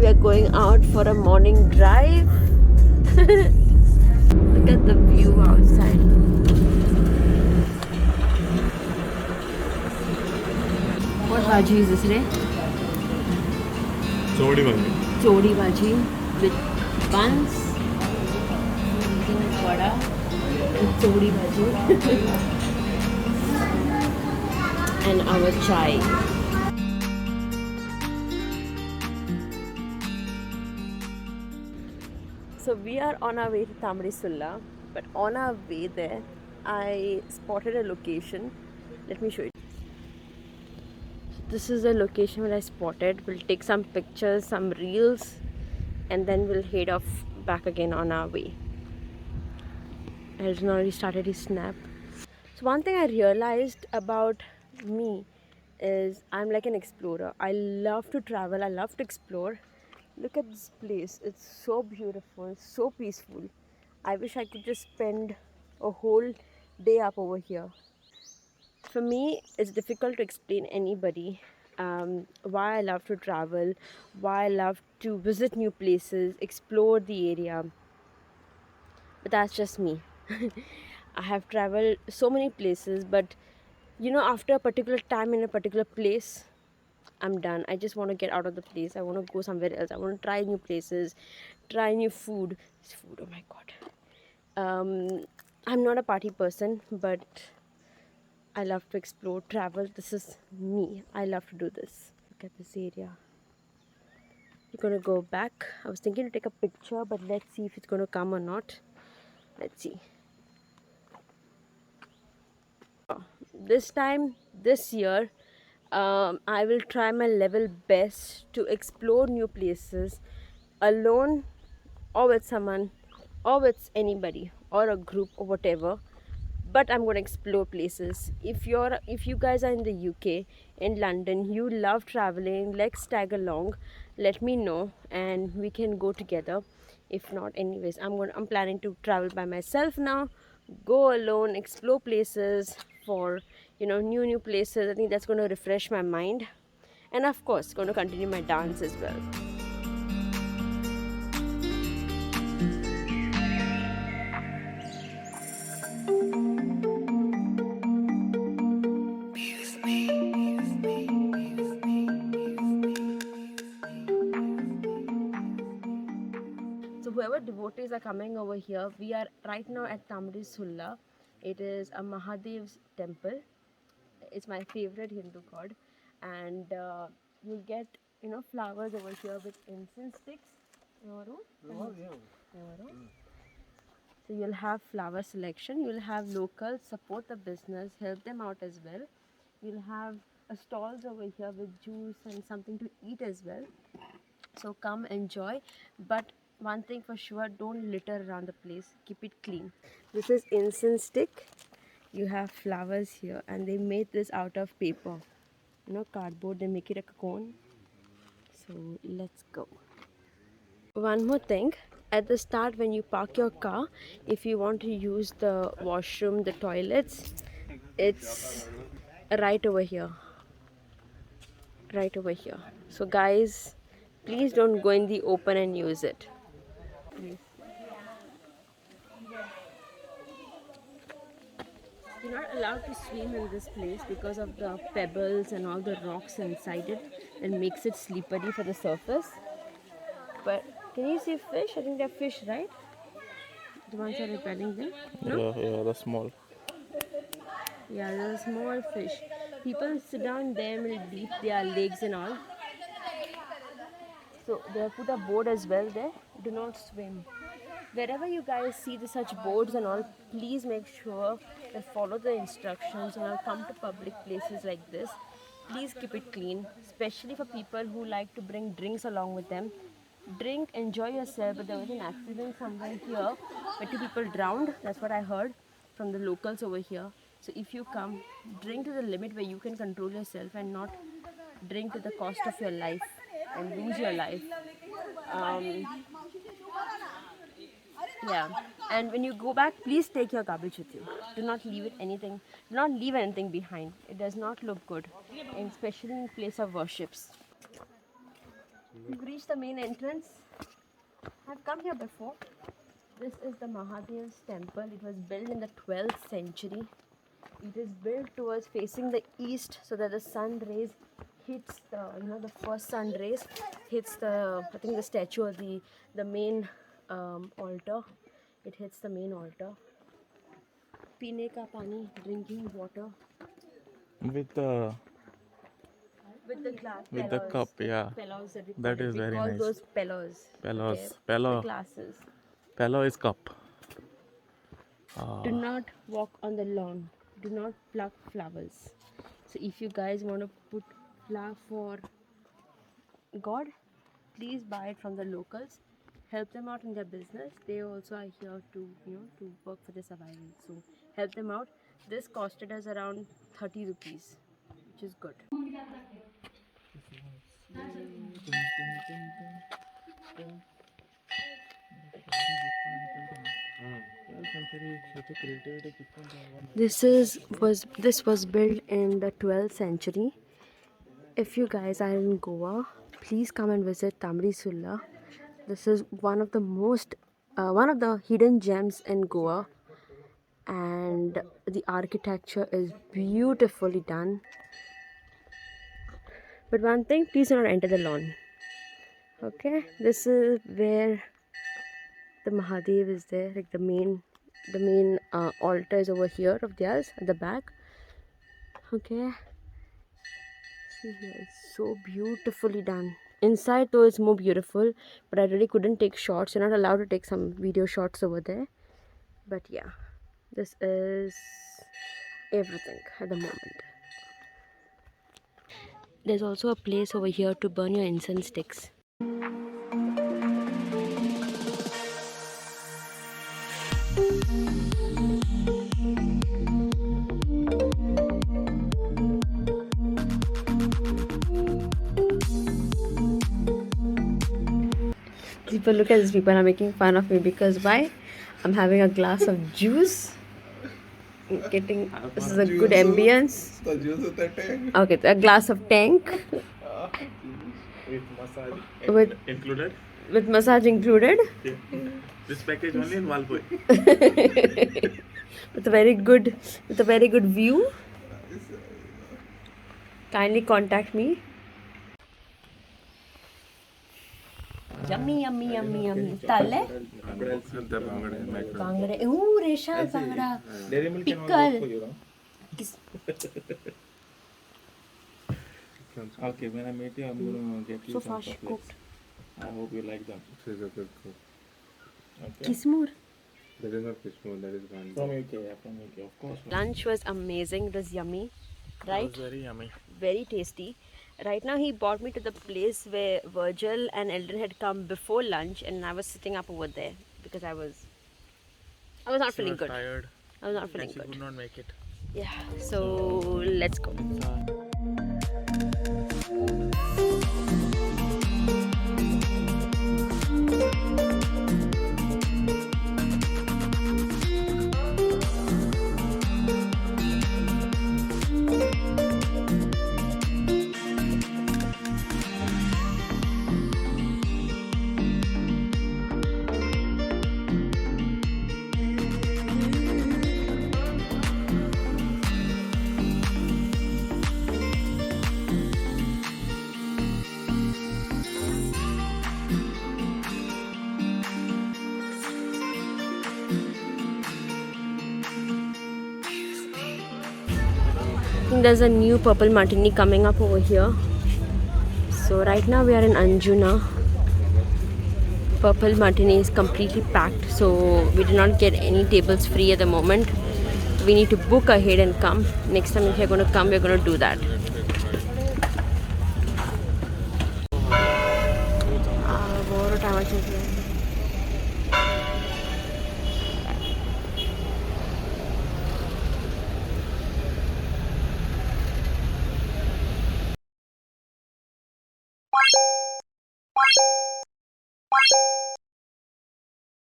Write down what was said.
we are going out for a morning drive. Look at the view outside. What bhaji is this, Ray? Chodi bhaji. Chodi bhaji with buns, eating vada and chodi bhaji and our chai. So we are on our way to Tambdi Surla, but on our way there, I spotted a location. Let me show you. This is the location where I spotted. We'll take some pictures, some reels, and then we'll head off back again on our way. Elton already started his snap. So one thing I realized about me is I'm like an explorer. I love to travel, I love to explore. Look at this place. It's so beautiful, so peaceful. I wish I could just spend a whole day up over here. For me, it's difficult to explain anybody why I love to travel, why I love to visit new places, explore the area. But that's just me. I have traveled so many places, but you know, after a particular time in a particular place, I'm done. I just want to get out of the place. I want to go somewhere else. I want to try new places, try new food. This food, oh my god. I'm not a party person, but I love to explore, travel. This is me. I love to do this. Look at this area. We're gonna go back. I was thinking to take a picture, but let's see if it's gonna come or not. Let's see. This time, this year, I will try my level best to explore new places alone or with someone or with anybody or a group or whatever. But I'm going to explore places. If you guys are in the UK, in London, you love traveling, let's tag along. Let me know and we can go together. If not, anyways, I'm planning to travel by myself now, go alone, explore places for new places. I think that's going to refresh my mind, and of course going to continue my dance as well. So whoever devotees are coming over here, we are right now at Tambdi Surla. It is a Mahadevs Temple. It's my favorite Hindu god, and you'll get flowers over here with incense sticks. So you'll have flower selection. You'll have locals support the business, help them out as well. You'll have stalls over here with juice and something to eat as well. So come enjoy, but one thing for sure, don't litter around the place. Keep it clean. This is incense stick. You have flowers here, and they made this out of paper, cardboard. They make it a cone. So let's go. One more thing, at the start when you park your car, if you want to use the washroom, the toilets, it's right over here. Right over here. So guys, please don't go in the open and use it. Please. You're not allowed to swim in this place because of the pebbles and all the rocks inside it, and makes it slippery for the surface. But can you see fish? I think they're fish, right? The ones that are repelling them? No? Yeah, that's small. Yeah, they're small fish. People sit down there and will beat their legs and all. So they have put a board as well there. Do not swim. Wherever you guys see such boards and all, please make sure that follow the instructions and come to public places like this. Please keep it clean, especially for people who like to bring drinks along with them. Drink, enjoy yourself, but there was an accident somewhere here where 2 people drowned. That's what I heard from the locals over here. So if you come, drink to the limit where you can control yourself and not drink to the cost of your life and lose your life. Yeah, and when you go back, please take your garbage with you. Do not leave anything behind. It does not look good, and especially in place of worships. We've reached the main entrance. I've come here before. This is the Mahadevs Temple. It was built in the 12th century. It is built towards facing the east so that the sun rays hits the, the first sun rays hits the, I think the statue or the main altar. It hits the main altar. Peene ka pani, drinking water. With With the cup, yeah. Pillows that we call That it. is We very call nice. those pillows. Pillows. Okay, Pillow. the glasses. Pillow is cup. Do not walk on the lawn. Do not pluck flowers. So if you guys want to put flower for God, please buy it from the locals. Help them out in their business. They also are here to to work for their survival. So help them out. This costed us around 30 rupees, which is good. This was built in the 12th century. If you guys are in Goa, please come and visit Tambdi Surla. This is one of the hidden gems in Goa, and the architecture is beautifully done. But one thing, please do not enter the lawn. Okay, this is where the Mahadev is there, like the main altar is over here of theirs at the back. Okay, see here, it's so beautifully done. Inside though it's more beautiful, but I really couldn't take shots. You're not allowed to take some video shots over there. But yeah, this is everything at the moment. There's also a place over here to burn your incense sticks. People look at these people are making fun of me because why? I'm having a glass of juice. This is a good ambience. Okay, a glass of tank. With massage included. With massage included. Yeah. This package only in Walpur. with a very good view. Kindly contact me. Yummy. Talle? Bangade. Ooh, Resha bangada. Pickle. Okay, when I meet you, I'm going to get you So some fast chocolates. cooked. I hope you like them. This is a good cook. Okay. Kismur. That is not Kishmoor, that is Gandhi. From UK, yeah, from UK, of course. Lunch was amazing. It was yummy. Right? It was very yummy. Very tasty. Right now he brought me to the place where Virgil and Eldon had come before lunch, and I was sitting up over there because I was not feeling good. Tired. I was not feeling And she good. could not make it. Yeah. So let's go. I think there's a new purple martini coming up over here. So right now we are in Anjuna. Purple martini is completely packed, so we did not get any tables free at the moment. We need to book ahead and come. Next time if you're going to come, we're going to do that.